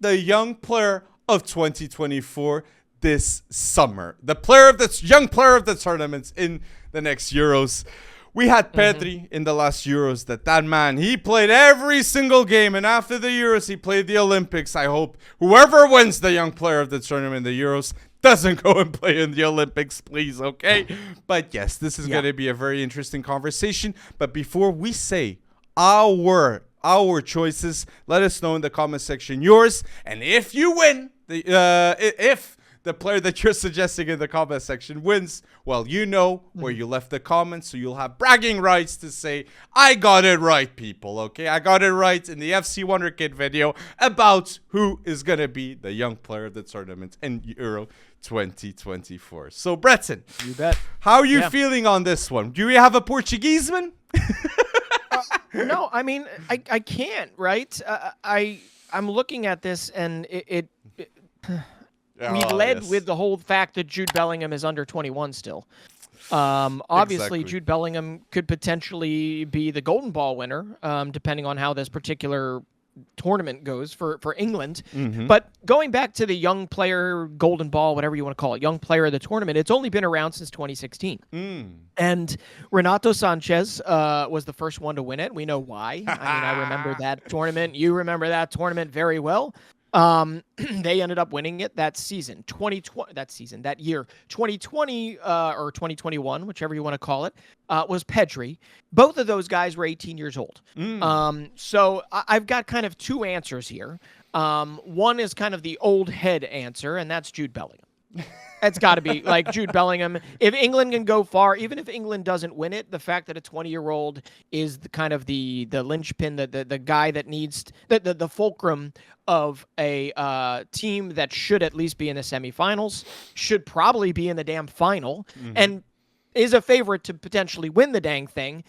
the young player of 2024 this summer. The young player of the tournaments in the next Euros. We had Pedri in the last Euros. That man, he played every single game. And after the Euros, he played the Olympics. I hope whoever wins the young player of the tournament, the Euros, doesn't go and play in the Olympics, please, okay? But yes, this is going to be a very interesting conversation. But before we say our choices, let us know in the comment section yours. And if you win, if the player that you're suggesting in the comment section wins, well, you know where you left the comments, so you'll have bragging rights to say, I got it right, people, okay? I got it right in the FC Wonderkid video about who is going to be the young player of the tournament in Euro 2024. So, Breton, you bet. How are you feeling on this one? Do we have a Portuguese man? No, I mean, I can't, right? I'm looking at this, and we led with the whole fact that Jude Bellingham is under 21 still. Obviously, Jude Bellingham could potentially be the Golden Ball winner, depending on how this particular tournament goes for England. But going back to the young player Golden Ball, whatever you want to call it, young player of the tournament, it's only been around since 2016. And Renato Sanchez was the first one to win it. We know why. I mean, I remember that tournament. You remember that tournament very well. They ended up winning it that season, that year, 2020 or 2021, whichever you want to call it, was Pedri. Both of those guys were 18 years old. So I've got kind of two answers here. One is kind of the old head answer, and that's Jude Bellingham. It's got to be like Jude Bellingham. If England can go far, even if England doesn't win it, the fact that a 20-year-old is the linchpin, the guy that needs the fulcrum of a team that should at least be in the semifinals, should probably be in the damn final, and is a favorite to potentially win the dang thing.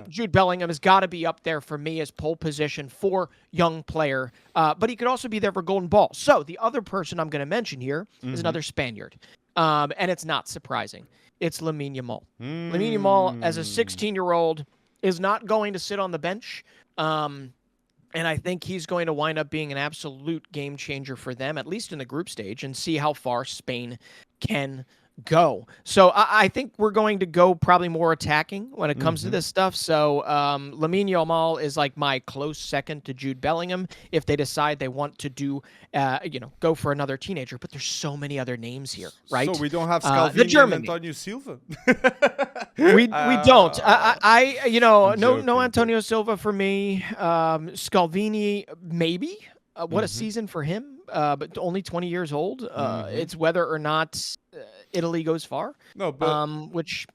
Jude Bellingham has got to be up there for me as pole position for young player, but he could also be there for Golden Ball. So the other person I'm going to mention here is another Spaniard, and it's not surprising. It's Lamine Yamal. Lamine Yamal, as a 16-year-old, is not going to sit on the bench, and I think he's going to wind up being an absolute game changer for them, at least in the group stage, and see how far Spain can go. So I think we're going to go probably more attacking when it comes to this stuff. So Lamine Yamal is like my close second to Jude Bellingham if they decide they want to do, go for another teenager. But there's so many other names here, right? So we don't have Scalvini and Antonio Silva. we don't. No Antonio Silva for me. Scalvini maybe. What a season for him. But only 20 years old. It's whether or not Italy goes far. No, but which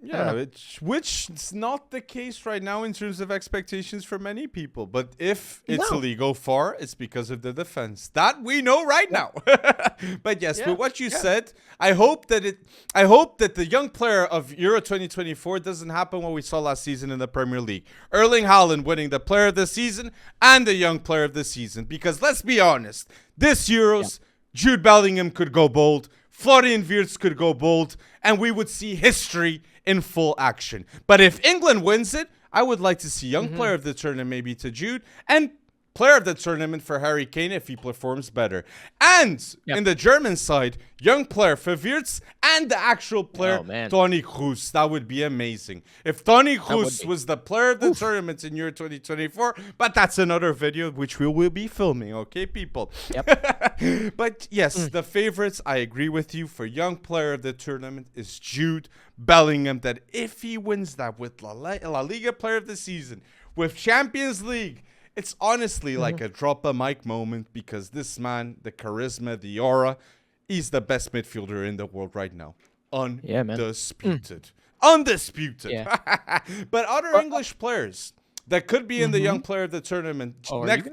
it's not the case right now in terms of expectations for many people. But if Italy go far, it's because of the defense. That we know right now. But yes, with what you said, I hope that the young player of Euro 2024 doesn't happen what we saw last season in the Premier League. Erling Haaland winning the player of the season and the young player of the season. Because let's be honest, this Euros, Jude Bellingham could go bold. Florian Wirtz could go bold, and we would see history in full action. But if England wins it, I would like to see young player of the tournament maybe to Jude, and player of the tournament for Harry Kane if he performs better. And in the German side, young player for Wirtz and the actual player, Toni Kroos. That would be amazing. If Toni Kroos was the player of the tournament in Euro 2024, but that's another video which we will be filming, okay, people? Yep. But yes, the favorites, I agree with you, for young player of the tournament is Jude Bellingham, that if he wins that with La Liga player of the season, with Champions League, it's honestly like a drop a mic moment, because this man, the charisma, the aura, he's the best midfielder in the world right now. Undisputed. Undisputed. Yeah. But other English players that could be in the young player of the tournament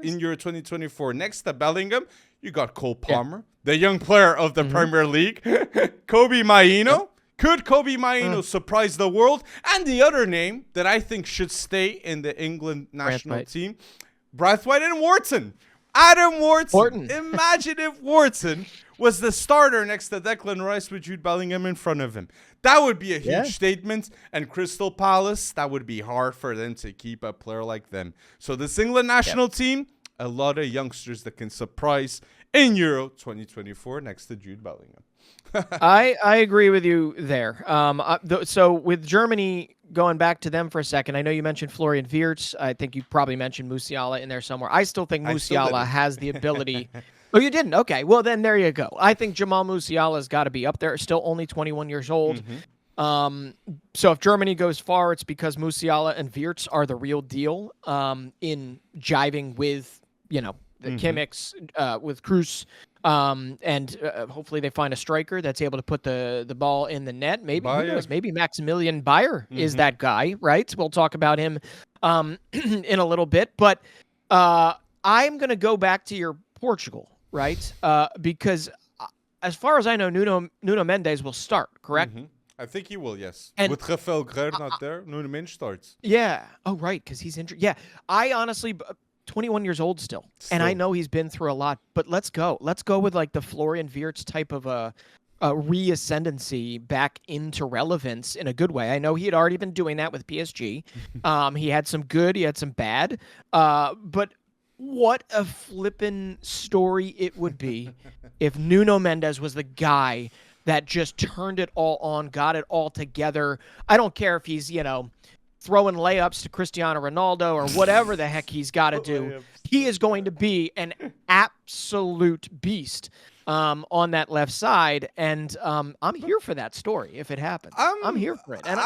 in Euro 2024, next to Bellingham, you got Cole Palmer, the young player of the Premier League, Kobbie Mainoo. Could Kobbie Mainoo surprise the world? And the other name that I think should stay in the England national team, Braithwaite and Wharton. Adam Wharton. Imagine if Wharton was the starter next to Declan Rice with Jude Bellingham in front of him. That would be a huge statement. And Crystal Palace, that would be hard for them to keep a player like them. So this England national team, a lot of youngsters that can surprise in Euro 2024 next to Jude Bellingham. I agree with you there. So with Germany, going back to them for a second, I know you mentioned Florian Wirtz. I think you probably mentioned Musiala in there somewhere. I still think Musiala has the ability. Oh, you didn't? Okay. Well, then there you go. I think Jamal Musiala's got to be up there. Still only 21 years old. So if Germany goes far, it's because Musiala and Wirtz are the real deal in jiving with, the Kimmichs, with Kroos. And hopefully they find a striker that's able to put the ball in the net. Maybe who knows? Maybe Maximilian Bayer is that guy, right? We'll talk about him in a little bit. But I'm going to go back to your Portugal, right? Because as far as I know, Nuno Mendes will start, correct? I think he will, yes. And with Rafael Guerreiro not there, Nuno Mendes starts. Yeah. Oh, right, because he's injured. Yeah. I honestly... 21 years old still. And I know he's been through a lot, but let's go. Let's go with like the Florian Wirtz type of a reascendancy back into relevance in a good way. I know he had already been doing that with PSG. He had some good, he had some bad. But what a flippin' story it would be if Nuno Mendes was the guy that just turned it all on, got it all together. I don't care if he's, throwing layups to Cristiano Ronaldo or whatever the heck he's got to do. He is going to be an absolute beast on that left side, and I'm here for that story if it happens. I'm here for it, and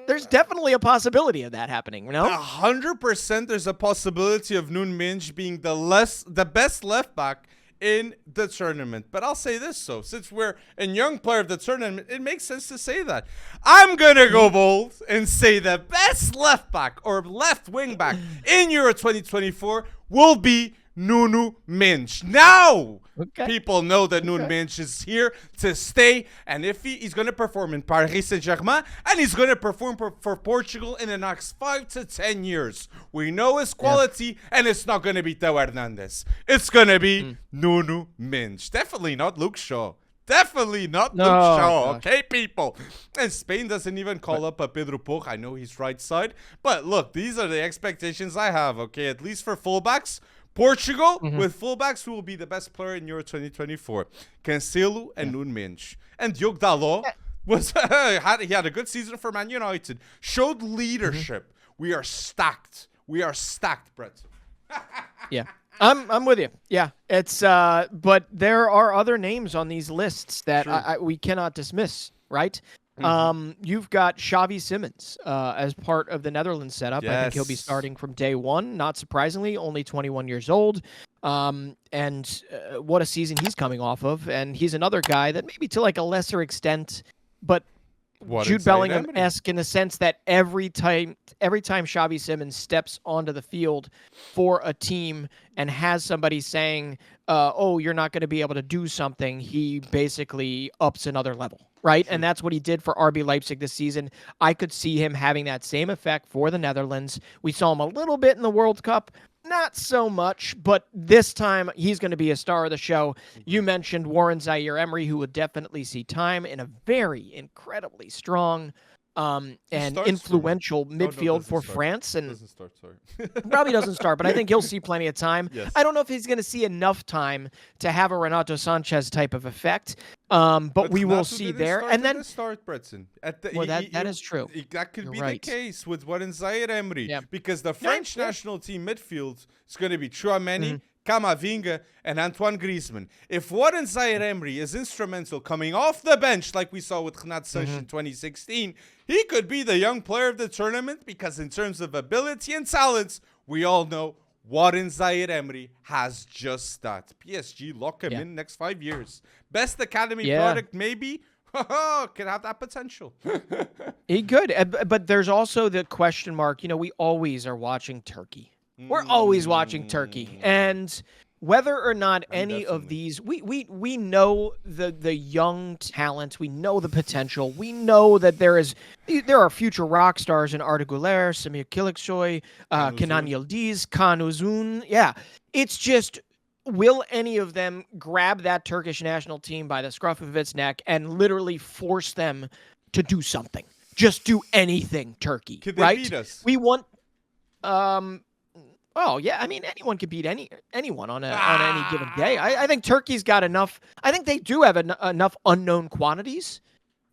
there's definitely a possibility of that happening. 100%. There's a possibility of Nuno Mendes being the best left back in the tournament. But I'll say this, since we're a young player of the tournament, it makes sense to say that. I'm going to go bold and say the best left back or left wing back in Euro 2024 will be Nuno Mendes. Now, people know that Nuno Mendes is here to stay, and if he's going to perform in Paris Saint-Germain, and he's going to perform for Portugal in the next 5 to 10 years. We know his quality, and it's not going to be Theo Hernandez. It's going to be Nuno Mendes. Definitely not Luke Shaw. Definitely not Luke Shaw, okay, people? And Spain doesn't even call up a Pedro Porro. I know he's right side, but look, these are the expectations I have, okay? At least for fullbacks. Portugal, with fullbacks, who will be the best player in Euro 2024? Cancelo and Nuno Mendes. And Diogo Dalot he had a good season for Man United. Showed leadership. We are stacked. Brett. Yeah. I'm with you. Yeah. It's but there are other names on these lists that we cannot dismiss, right? You've got Xavi Simons as part of the Netherlands setup. Yes. I think he'll be starting from day one, not surprisingly, only 21 years old. And what a season he's coming off of. And he's another guy that maybe to like a lesser extent, but Jude Bellingham-esque in the sense that every time Xavi Simons steps onto the field for a team and has somebody saying, you're not going to be able to do something, he basically ups another level, right? And that's what he did for RB Leipzig this season. I could see him having that same effect for the Netherlands. We saw him a little bit in the World Cup. Not so much, but this time he's going to be a star of the show. You mentioned Zaire Emerry, who would definitely see time in a very incredibly strong and influential midfield for France. And doesn't start, sorry. Probably doesn't start, but I think he'll see plenty of time. Yes. I don't know if he's going to see enough time to have a Renato Sanchez type of effect, but we will see there. And then start Bretson. That is true. That could be the case with Zaire Emerry, because the French national team midfield is going to be Tchouaméni, Camavinga, and Antoine Griezmann. If Zaire Emerry is instrumental coming off the bench like we saw with Renato Sanchez in 2016, he could be the young player of the tournament, because in terms of ability and talents, we all know Zaire Emerry has just that. PSG, lock him in next 5 years. Best academy product, maybe. Could have that potential. He could, but there's also the question mark. We always are watching Turkey. We're always watching Turkey, and whether or not any of these, we know the young talent, we know the potential, we know that there are future rock stars in Arda Güler, Samir Kiliksoy, Kenan Yildiz, Kaan Uzun. Yeah, it's just, will any of them grab that Turkish national team by the scruff of its neck and literally force them to do something? Just do anything, Turkey. Could they beat us? We want. Oh yeah, I mean anyone could beat anyone on any given day. I think Turkey's got enough. I think they do have enough unknown quantities,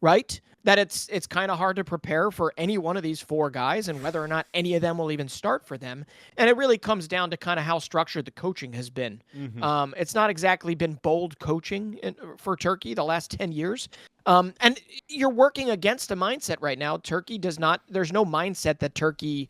right? That it's kind of hard to prepare for any one of these four guys and whether or not any of them will even start for them. And it really comes down to kind of how structured the coaching has been. It's not exactly been bold coaching for Turkey the last 10 years. And you're working against a mindset right now. Turkey does not. There's no mindset that Turkey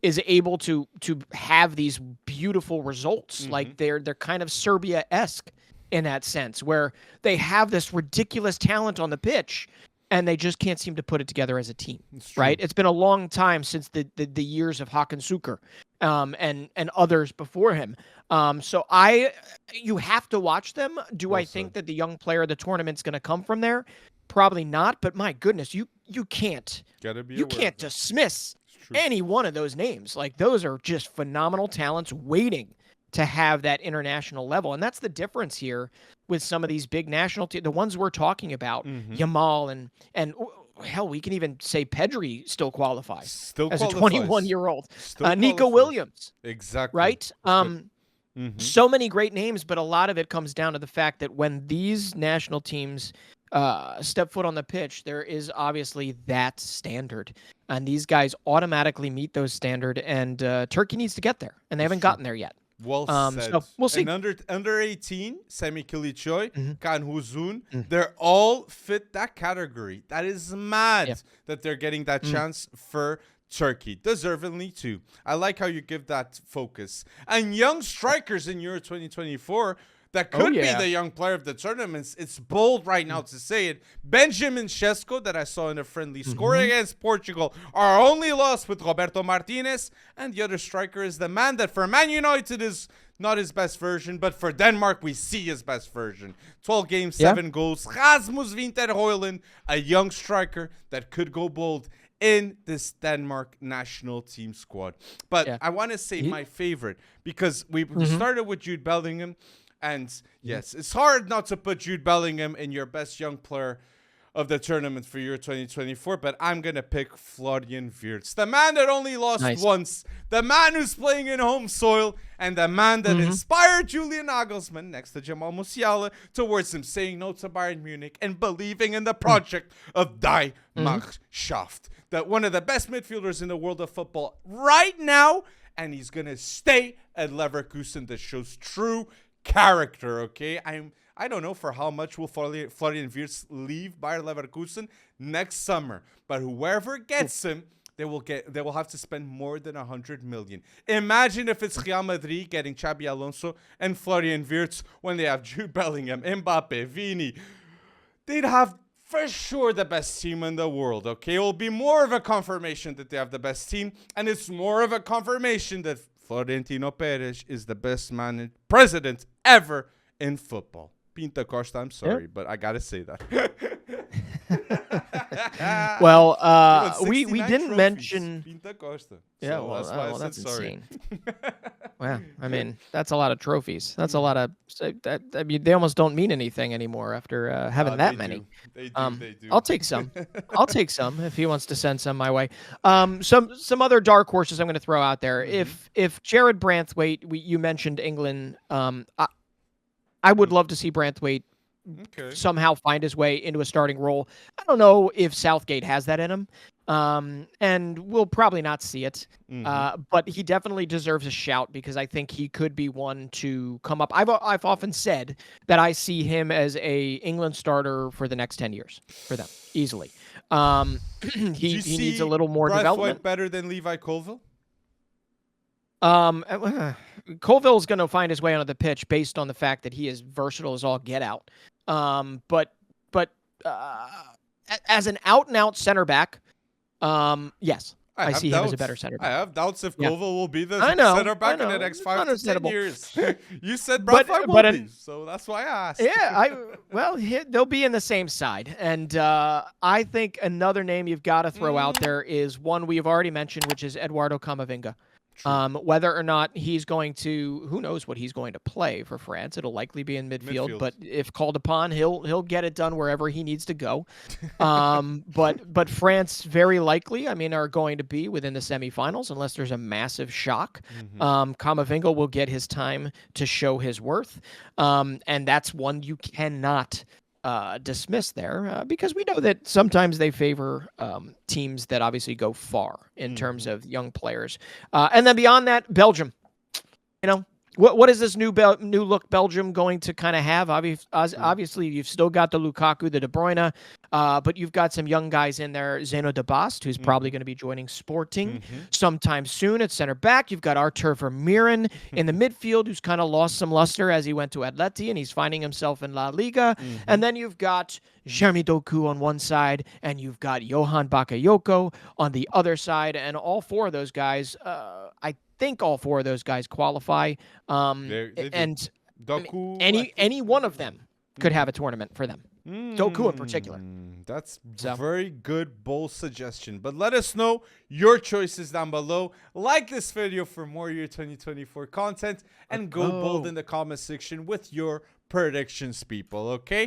is able to have these beautiful results. Like they're kind of Serbia-esque in that sense, where they have this ridiculous talent on the pitch and they just can't seem to put it together as a team, right? It's been a long time since the years of Hakan Şükür and others before him. So you have to watch them. Do I think that the young player of the tournament's going to come from there? Probably not, but my goodness, you can't dismiss any one of those names. Like, those are just phenomenal talents waiting to have that international level. And that's the difference here with some of these big national teams, the ones we're talking about, Yamal and hell, we can even say Pedri still qualifies as a 21-year-old. Nico Williams. Exactly. Right? So many great names, but a lot of it comes down to the fact that when these national teams step foot on the pitch, there is obviously that standard. And these guys automatically meet those standard, and Turkey needs to get there, and they haven't gotten there yet. Well said. So we'll see. And under 18, Semih Kılıçsoy, Kaan Huzun, they're all fit that category. That is mad that they're getting that chance for Turkey. Deservedly too. I like how you give that focus. And young strikers in Euro 2024 that could be the young player of the tournaments. It's bold right now to say it. Benjamin Sesko, that I saw in a friendly score against Portugal, our only loss with Roberto Martinez. And the other striker is the man that for Man United is not his best version, but for Denmark, we see his best version. 12 games, 7 goals. Rasmus Winter Højlund, a young striker that could go bold in this Denmark national team squad. But I want to say my favorite, because we started with Jude Bellingham. And yes, it's hard not to put Jude Bellingham in your best young player of the tournament for Euro 2024, but I'm going to pick Florian Wirtz. The man that only lost once, the man who's playing in home soil, and the man that inspired Julian Nagelsmann next to Jamal Musiala towards him saying no to Bayern Munich and believing in the project of Die Mannschaft. That one of the best midfielders in the world of football right now, and he's going to stay at Leverkusen. That shows true character, okay? I don't know for how much will Florian Wirtz leave Bayer Leverkusen next summer, but whoever gets him, they will have to spend more than 100 million. Imagine if it's Real Madrid getting Xabi Alonso and Florian Wirtz when they have Jude Bellingham, Mbappe, Vini. They'd have for sure the best team in the world, okay? It will be more of a confirmation that they have the best team, and it's more of a confirmation that Florentino Perez is the best president ever in football. Pinta Costa, I'm sorry, but I gotta say that. Well, we didn't mention Pinta Costa. Yeah, so well, that's why I that's said sorry. insane. Well, I mean, that's a lot of trophies. That's a lot of. I mean, they almost don't mean anything anymore after having that many. They do. I'll take some. I'll take some if he wants to send some my way. Some other dark horses I'm going to throw out there. If Jared Branthwaite, you mentioned England. I would love to see Branthwaite somehow find his way into a starting role. I don't know if Southgate has that in him, and we'll probably not see it. But he definitely deserves a shout because I think he could be one to come up. I've often said that I see him as a England starter for the next 10 years for them easily. He needs a little more development. Better than Levi Colville? Colville's going to find his way onto the pitch based on the fact that he is versatile as all get out. But as an out-and-out center back, yes, I see him as a better center back. I have doubts if Colville will be the center back in the next 5 to 10 years. You said Branthwaite will be, so that's why I asked. Yeah, they'll be in the same side. And I think another name you've got to throw out there is one we have already mentioned, which is Eduardo Camavinga. Whether or not he's going to, who knows what he's going to play for France. It'll likely be in midfield. But if called upon, he'll get it done wherever he needs to go. But France very likely, I mean, are going to be within the semifinals unless there's a massive shock. Camavinga will get his time to show his worth, and that's one you cannot dismiss there because we know that sometimes they favor teams that obviously go far in terms of young players. And then beyond that, Belgium. You know, what is this new look Belgium going to kind of have? Obviously, you've still got the Lukaku, the De Bruyne, but you've got some young guys in there. Zeno de Bast, who's probably going to be joining Sporting sometime soon at center back. You've got Arthur Vermeeren in the midfield, who's kind of lost some luster as he went to Atleti, and he's finding himself in La Liga. And then you've got Jeremy Doku on one side, and you've got Johan Bakayoko on the other side, and all four of those guys, I think all four of those guys qualify. And Doku, any one of them could have a tournament for them. Doku in particular. That's very good, bold suggestion. But let us know your choices down below. Like this video for more Year 2024 content, and go bold in the comment section with your predictions, people. Okay,